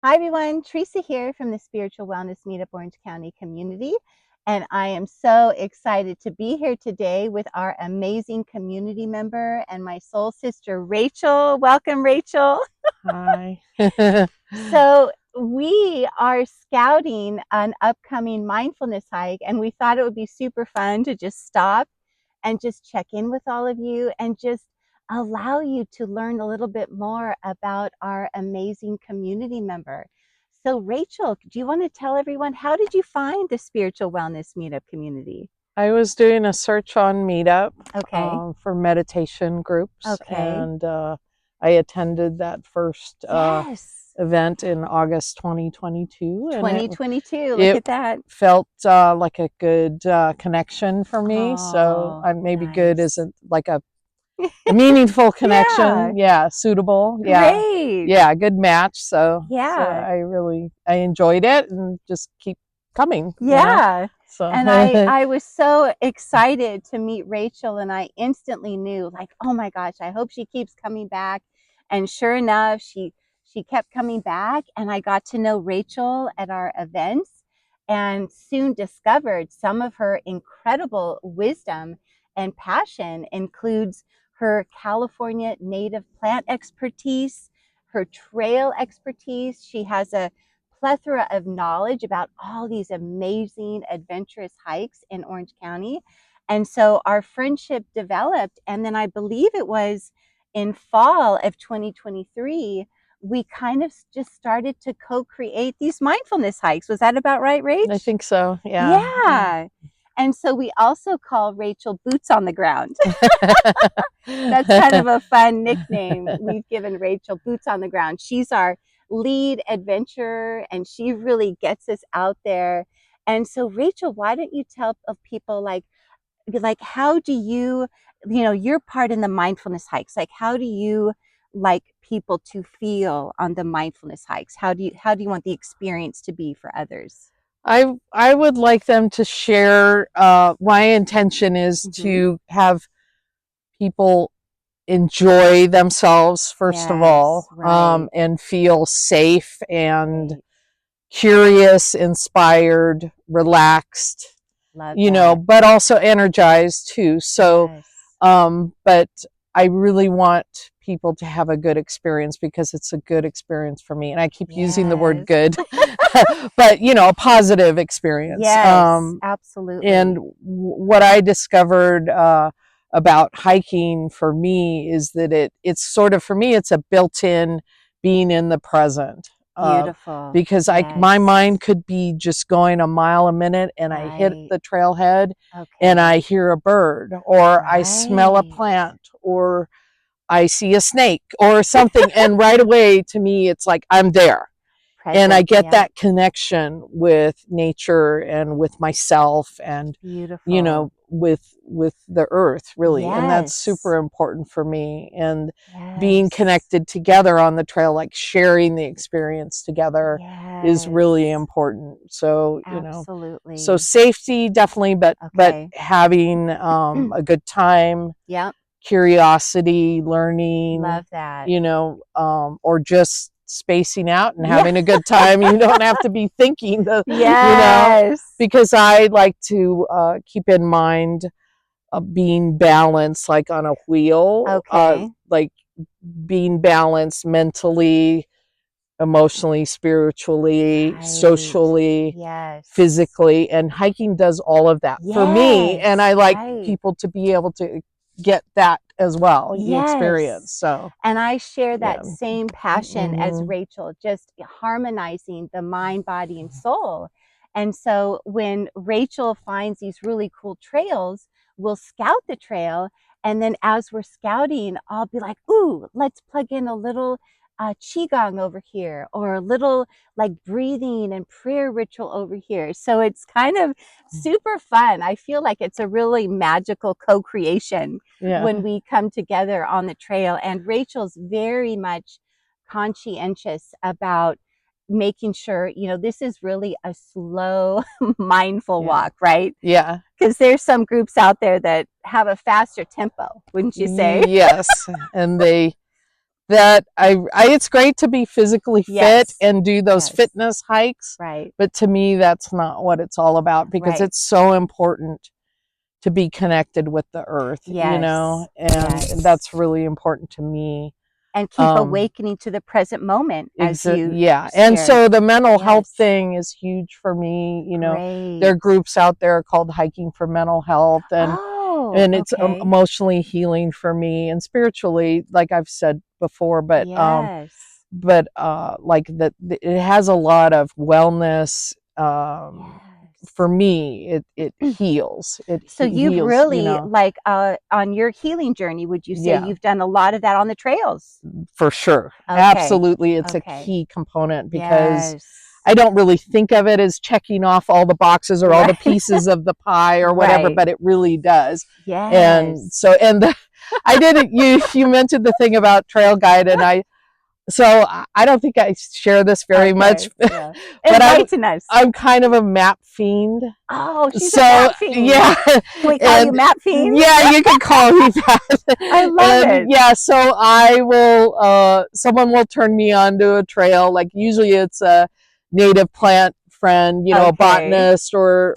Hi everyone, Teresa here from the Spiritual Wellness Meetup Orange County community. And I am so excited to be here today with our amazing community member and my soul sister, Rachel. Welcome, Rachel. Hi. So we are scouting an upcoming mindfulness hike, and we thought it would be super fun to just stop and just check in with all of you and just allow you to learn a little bit more about our amazing community member. So, Rachel, do you want to tell everyone, how did you find the Spiritual Wellness Meetup community? I was doing a search on Meetup Okay. for meditation groups, Okay. and I attended that first Yes. event in August 2022, and 2022. Look it at that. felt like a good connection for me. So Oh, maybe good nice. isn't like a meaningful Yeah. connection. Yeah, suitable. Yeah, Great. yeah, good match. So Yeah. I enjoyed it and just keep coming. Yeah. So. And I was so excited to meet Rachel, and I instantly knew, like, oh my gosh, I hope she keeps coming back. And sure enough, she kept coming back, and I got to know Rachel at our events and soon discovered some of her incredible wisdom and passion includes her California native plant expertise, her trail expertise. She has a plethora of knowledge about all these amazing adventurous hikes in Orange County. And so our friendship developed. And then I believe it was in fall of 2023, we kind of just started to co-create these mindfulness hikes. Was that about right, I Rach? think so. Yeah. Yeah. Yeah. And so we also call Rachel Boots on the Ground. That's kind of a fun nickname we've given Rachel, Boots on the Ground. She's our lead adventurer, and she really gets us out there. And so, Rachel, why don't you tell of people, like how do you, your part in the mindfulness hikes, like how do you like people to feel on the mindfulness hikes? How do you want the experience to be for others? I would like them to share. My intention is Mm-hmm. to have people enjoy themselves first of all, Yes, right, and feel safe and right. curious, inspired, relaxed, Love that. but also energized too. So, Yes. but I really want people to have a good experience because it's a good experience for me. And I keep using the word Yes. good, but a positive experience. Yes, And absolutely. what I discovered about hiking for me is that it's sort of, for me, it's a built-in being in the present. Beautiful. Because my Yes. mind could be just going a mile a minute, and I hit Right. the trailhead and I Okay. hear a bird, or I smell a Right. plant, or I see a snake or something, and right away to me it's like I'm there, and I Present. get Yep. that connection with nature and with myself, and Beautiful. with the earth, really. And that's Yes. super important for me. And being Yes. connected together on the trail, like sharing the experience together, is really Yes. important. So so Absolutely. safety definitely, but Okay. having a good time, Yep. curiosity, learning, Love that. or just spacing out and Yeah. having a good time. You don't have to be thinking, Yes. because I like to keep in mind being balanced, like on a wheel, Okay. like being balanced mentally, emotionally, spiritually, Right. socially, Yes. physically, and hiking does all of that for me. And Yes. I like Right. people to be able to get that as well, the experience. Yes. So, And I share yeah. that same passion as Hmm. Rachel, just harmonizing the mind, body, and soul. And so when Rachel finds these really cool trails, we'll scout the trail. And then as we're scouting, I'll be like, ooh, let's plug in a little qigong over here, or a little like breathing and prayer ritual over here. So it's kind of super fun. I feel like it's a really magical co-creation when Yeah. we come together on the trail. And Rachel's very much conscientious about making sure, this is really a slow, mindful Yeah. walk, right? Yeah. Because there's some groups out there that have a faster tempo, wouldn't you say? Yes. And that it's great to be physically fit Yes. and do those Yes. fitness hikes, Right. but to me that's not what it's all about, because Right. it's so important to be connected with the earth, you know, Yes. and Yes. that's really important to me. And keep Um, awakening to the present moment, as you yeah. And shared. so the mental health Yes. thing is huge for me. You know, there Great. are groups out there called Hiking for Mental Health, Oh, and it's okay. emotionally healing for me, and spiritually, like I've said before, Yes. like that it has a lot of wellness. For Yes. me, it heals. It So you've heals, you really, know. like, on your healing journey, would you say Yeah, you've done a lot of that on the trails? for sure. Okay. Absolutely. It's a Okay. key component, because Yes. I don't really think of it as checking off all the boxes or all the Right. pieces of the pie or whatever, Right. but it really does. And Yes. so, I didn't, you mentioned the thing about trail guide, and I don't think I share this very much, Okay. Yeah. but Enlighten us. I'm kind of a map fiend. Oh, she's a So map fiend. yeah, Can we call you and map fiend? yeah, you can call me I that. love And it. yeah, so I will. Someone will turn me onto a trail. Like usually, it's a native plant friend, you know, a Okay. botanist or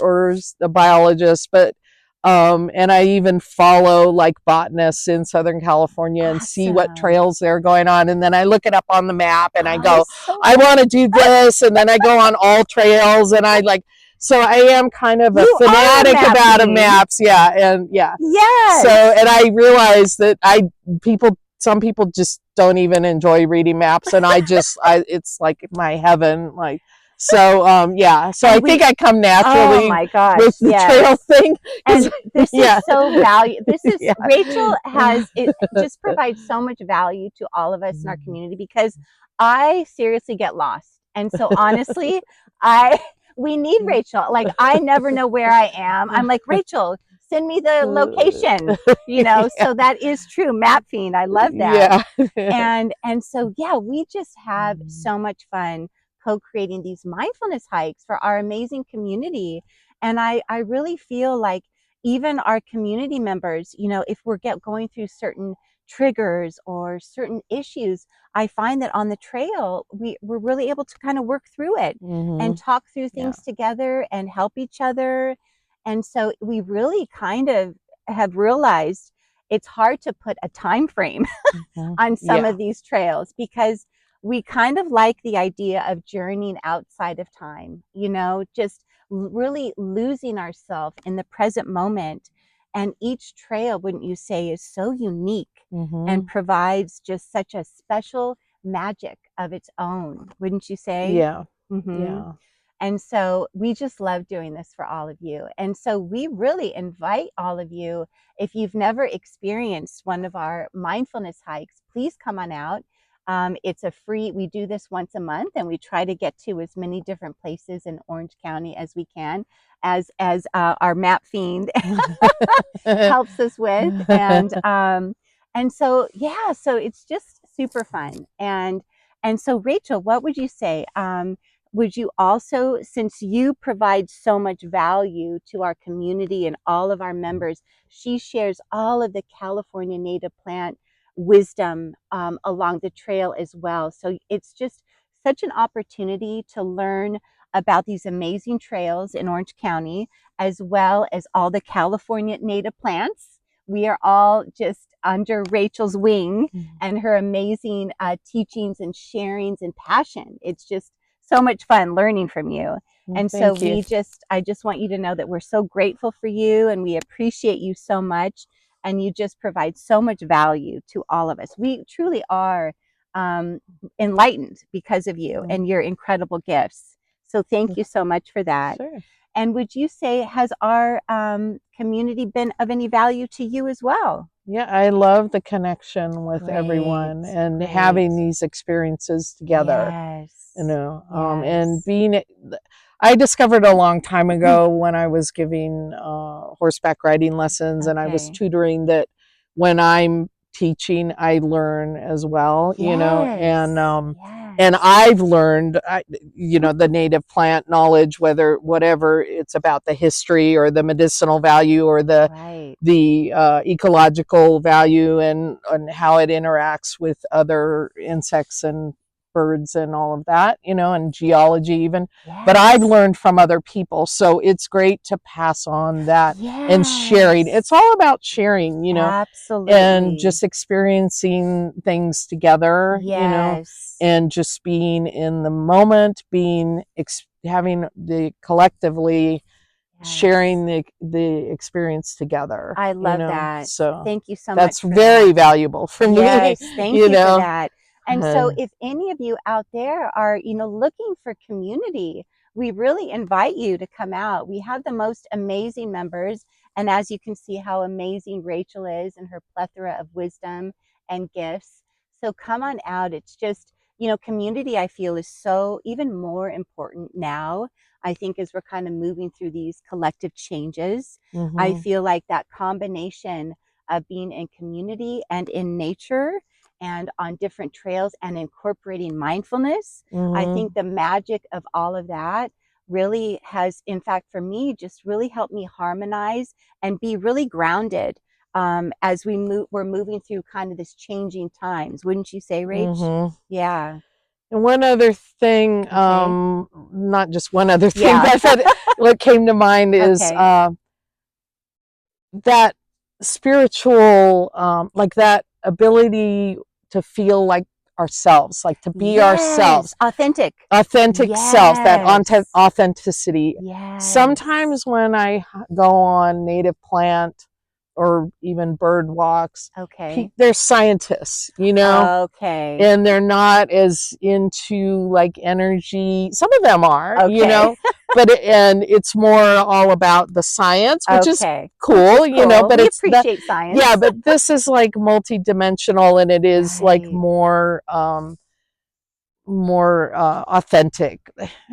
a biologist. But and I even follow like botanists in Southern California and see what Awesome. trails they're going on, and then I look it up on the map and I Oh, go, so I want to do this, and then I go on all trails, and I like. So I am kind of a you are a fanatic map about a fiend. maps, yeah, and yeah. So, Yes. and I realize that some people just don't even enjoy reading maps, and it's like my heaven, like. So, yeah. So I And think we, I come oh naturally my with gosh, the trail yes. thing, because And this is yeah, so value. This is yeah. Rachel has it just provides so much value to all of us in our community, because I seriously get lost. And so honestly, I we need Rachel. Like, I never know where I am. I'm like, Rachel, send me the location, So that is true. Map fiend. I love that. Yeah. And so yeah, we just have so much fun co-creating these mindfulness hikes for our amazing community. And I really feel like even our community members, if we're going through certain triggers or certain issues, I find that on the trail we're really able to kind of work through it and Hmm. talk through Yeah. things together and help each other. And so we really kind of have realized it's hard to put a time frame on some Yeah. of these trails, because we kind of like the idea of journeying outside of time, just really losing ourselves in the present moment. And each trail, wouldn't you say, is so unique and Hmm. provides just such a special magic of its own, wouldn't you say? Yeah. Mm-hmm. Yeah. And so we just love doing this for all of you. And so we really invite all of you, if you've never experienced one of our mindfulness hikes, please come on out. It's a free, we do this once a month, and we try to get to as many different places in Orange County as we can, as our map fiend helps us with. And so, yeah, so it's just super fun. And so, Rachel, what would you say? Would you also, since you provide so much value to our community and all of our members, she shares all of the California native plant wisdom along the trail as well. So it's just such an opportunity to learn about these amazing trails in Orange County, as well as all the California native plants. We are all just under Rachel's wing and her amazing teachings and sharings and passion. It's just so much fun learning from you. And so Thank you. I just want you to know that we're so grateful for you and we appreciate you so much. And you just provide so much value to all of us. We truly are um, enlightened because of you and your incredible gifts. So thank you so much for that. Sure. And would you say, has our community been of any value to you as well? Yeah, I love the connection with Great, everyone and great. having these experiences together, Yes, and yes. being. I discovered a long time ago when I was giving horseback riding lessons and I was Okay. tutoring that when I'm teaching, I learn as well, Yes, and And I've learned, the native plant knowledge, whatever it's about the history or the medicinal value or the Right. ecological value and how it interacts with other insects and birds and all of that, and geology even. But I've Yes. learned from other people. So it's great to pass on that and sharing. It's Yes. all about sharing, and Absolutely. just experiencing things together, Yes. and just being in the moment, having the collectively Yes. sharing the experience together, I love that. so Thank you so that's much for very that. valuable for me. Yes, thank you you for know that. And so uh, if any of you out there are, looking for community, we really invite you to come out. We have the most amazing members. And as you can see how amazing Rachel is and her plethora of wisdom and gifts. So come on out. It's just, community I feel is so even more important now. I think as we're kind of moving through these collective changes, I mhm, feel like that combination of being in community and in nature and on different trails and incorporating mindfulness. I think mhm, the magic of all of that really has, in fact, for me, just really helped me harmonize and be really grounded as we're moving through kind of this changing times. Wouldn't you say, Rach? mhm. Yeah. And one other thing, Okay. not just one other thing, Yeah. but what came to mind is Okay. that spiritual, like that ability to feel like ourselves, like to be Yes. ourselves, Authentic. authentic self, that Yes. authenticity. Yes. Sometimes when I go on native plant or even bird walks, Okay. they're scientists, Okay. and they're not as into like energy. Some of them are, Okay. and it's more all about the science, which is Okay. Which cool, is cool. but We it's the appreciate yeah, science. but this is like multidimensional, and it is like Right. more authentic.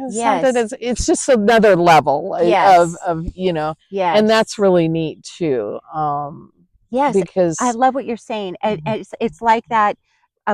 Something Yes. is it's just another level Yes. of and that's Yes. really neat too, Yes. I because love what you're saying. And it's like that.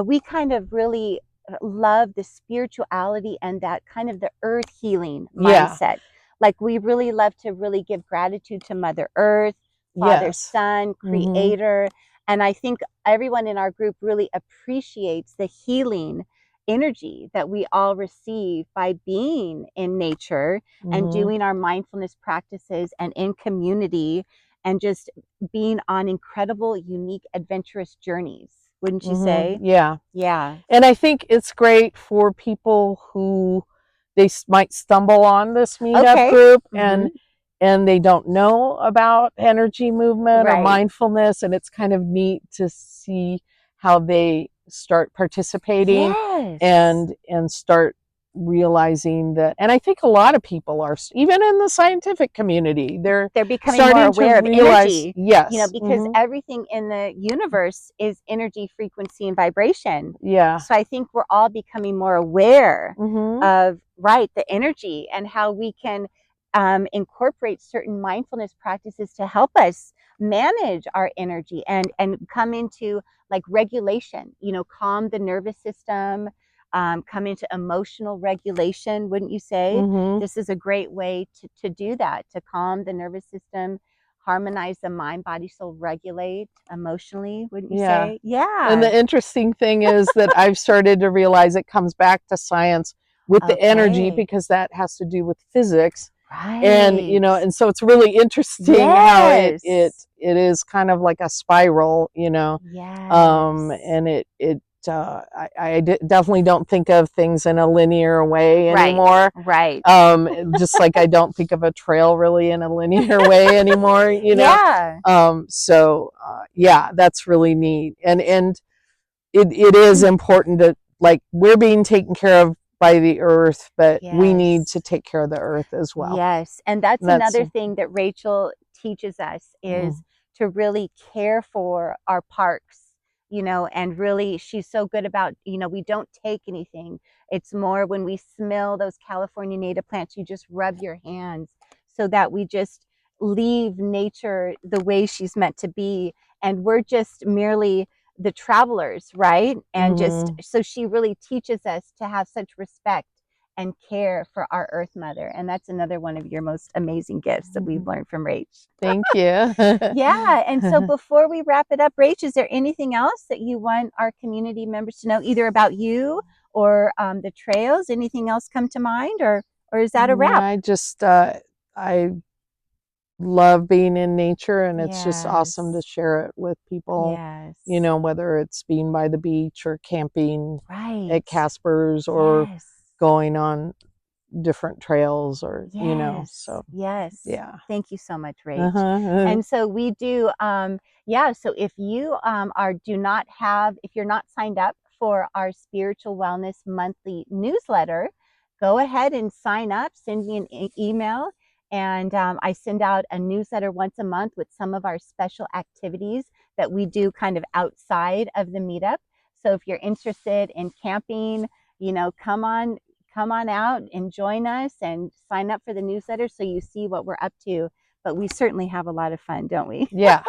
We kind of really love the spirituality and that kind of the earth healing yeah, mindset. Like we really love to really give gratitude to Mother Earth, Father, yes, Son, mhm, Creator. And I think everyone in our group really appreciates the healing energy that we all receive by being in nature and mhm, doing our mindfulness practices and in community and just being on incredible, unique, adventurous journeys. Wouldn't you mhm, say? yeah. Yeah. And I think it's great for people who might stumble on this meetup Okay. group, Mm-hmm. and they don't know about energy movement or Right. mindfulness, and it's kind of neat to see how they start participating Yes. and start realizing that. And I think a lot of people are, even in the scientific community, they're They're becoming more starting to aware of realize, energy, yes, because mhm, everything in the universe is energy, frequency, and vibration. yeah, So I think we're all becoming more aware mhm, of, right, the energy and how we can incorporate certain mindfulness practices to help us manage our energy and come into like regulation, calm the nervous system, come into emotional regulation, wouldn't you say? mhm, This is a great way to do that, to calm the nervous system, harmonize the mind, body, soul, regulate emotionally, wouldn't you yeah. say? And Yeah. the interesting thing is that I've started to realize it comes back to science with the energy, Okay. because that has to do with physics. And Right. and so it's really interesting how Yes. it is kind of like a spiral, Yes. and definitely don't think of things in a linear way Right. anymore. Right. Just like I don't think of a trail really in a linear way anymore. Yeah. So yeah, that's really neat, and it is important to, like, we're being taken care of by the earth, but we need to Yes. take care of the earth as well. Yes. And that's And that's another thing that Rachel teaches us is mm, to really care for our parks, and really she's so good about, we don't take anything. It's more when we smell those California native plants, you just rub your hands so that we just leave nature the way she's meant to be. And we're just merely the travelers, right? And just Mm-hmm. so she really teaches us to have such respect and care for our Earth Mother. And that's another one of your most amazing gifts that we've learned from Rach. Thank you. Yeah. And so before we wrap it up, Rach, is there anything else that you want our community members to know, either about you or the trails? Anything else come to mind, or is that a wrap? I just I love being in nature, and it's just awesome to Yes. share it with people, you Yes. know, whether it's being by the beach or camping Right. at Casper's or Yes. going on different trails, or you know, Yes. so Yes. yeah. Thank you so much, Rach. Uh-huh. And so we do, yeah. So if you if you're not signed up for our Spiritual Wellness monthly newsletter, go ahead and sign up. Send me an email, and I send out a newsletter once a month with some of our special activities that we do kind of outside of the meetup. So if you're interested in camping, come on out and join us and sign up for the newsletter so you see what we're up to. But we certainly have a lot of fun, don't we? Yeah,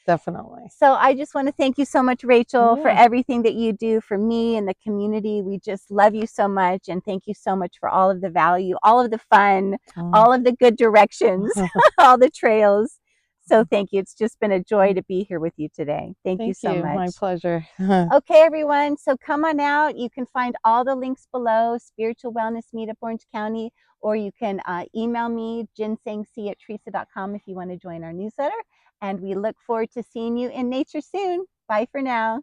definitely. So I just want to thank you so much, Rachel, for Yeah. everything that you do for me and the community. We just love you so much. And thank you so much for all of the value, all of the fun, Oh. all of the good directions, all the trails. So thank you. It's just been a joy to be here with you today. Thank you Thank so you. My much. pleasure. Okay, everyone. So come on out. You can find all the links below, Spiritual Wellness Meetup Orange County, or you can email me, ginsengc@teresa.com, if you want to join our newsletter. And we look forward to seeing you in nature soon. Bye for now.